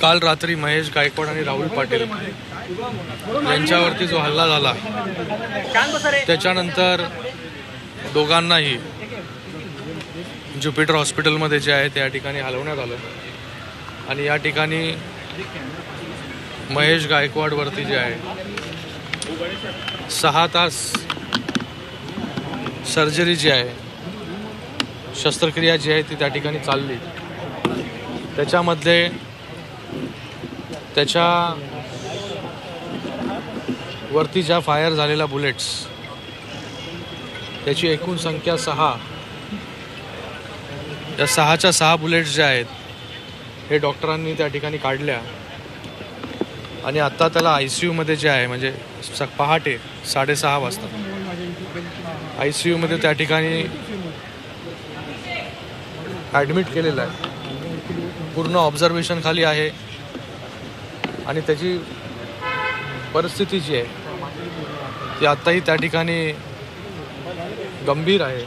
काल रात्री महेश गायकवाड आणि राहुल पाटील यांच्यावरती जो हल्ला झाला त्याच्यानंतर दोघांनाही ज्युपिटर हॉस्पिटलमध्ये जे आहे त्या ठिकाणी हलवण्यात आलं आणि या ठिकाणी महेश गायकवाडवरती जे आहे 6 तास सर्जरी जी आहे, शस्त्रक्रिया जी आहे ती त्या ठिकाणी चालली. त्याच्यामध्ये त्याच्या वरती ज्या फायर झालेल्या बुलेट्स त्याची एकूण संख्या 6. या 6च्या 6 बुलेट्स ज्या आहेत हे डॉक्टरांनी त्या ठिकाणी काढल्या आणि आता त्याला ICU मध्ये जे आहे म्हणजे पहाटे 6:30 वाजता ICU मध्ये त्या ठिकाणी ॲडमिट केलेलं आहे. पूर्ण ऑब्झर्वेशन खाली आहे आणि त्याची परिस्थिती जी आहे ती आत्ताही त्या ठिकाणी गंभीर आहे.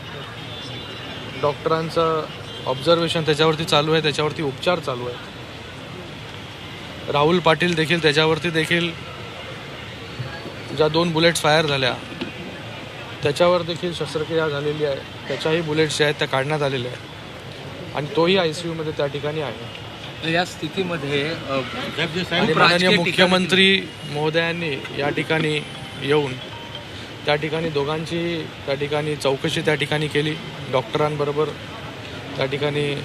डॉक्टरांचं ऑब्झर्वेशन त्याच्यावरती चालू आहे, त्याच्यावरती उपचार चालू आहे. राहुल पाटील देखील त्याच्यावरती देखील ज्या 2 बुलेट्स फायर झाल्या त्याच्यावर देखील शस्त्रक्रिया झालेली आहे. त्याच्याही बुलेट्स ज्या आहेत त्या काढण्यात आलेल्या आहेत आणि तोही ICU मध्ये त्या ठिकाणी आहे. या स्थितीमध्ये माननीय मुख्यमंत्री महोदयांनी या ठिकाणी येऊन त्या ठिकाणी दोघांची त्या ठिकाणी चौकशी त्या ठिकाणी केली. डॉक्टरांबरोबर त्या ठिकाणी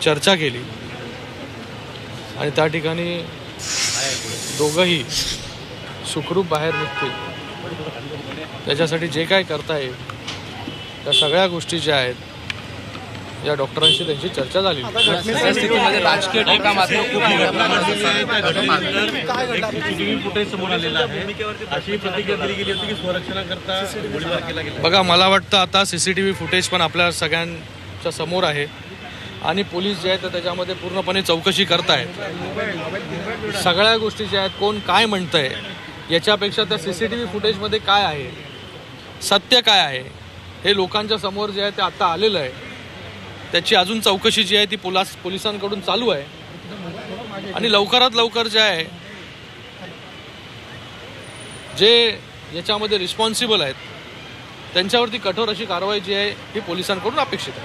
चर्चा केली आणि त्या ठिकाणी दोघंही सुखरूप बाहेर निघतील त्याच्यासाठी जे काय करता येईल त्या सगळ्या गोष्टी ज्या आहेत या डॉक्टरांशी त्यांची चर्चा झाली. स्थितीमध्ये राजकीय टीका मात्र खूप फुटेज समोर आलेला आहे. अशी प्रतिक्रिया दिली गेली होती की संरक्षणाकरता गोळीबार केला गेला. बघा, मला वाटतं आता CCTV फुटेज पण आपल्या सगळ्यांच्या समोर आहे आणि पोलीस जे आहेत तर त्याच्यामध्ये पूर्णपणे चौकशी करतायत. सगळ्या गोष्टी ज्या आहेत, कोण काय म्हणतंय याच्यापेक्षा त्या CCTV फुटेजमध्ये काय आहे, सत्य काय आहे हे लोकांच्या समोर जे आहे ते आता आलेलं आहे. त्याची अजून चौकशी जी आहे ती पोलिसांकडून चालू आहे आणि लवकरात लवकर जे आहे जे याच्यामध्ये रिस्पॉन्सिबल आहेत त्यांच्यावरती कठोर अशी कारवाई जी आहे ही पोलिसांकडून अपेक्षित आहे.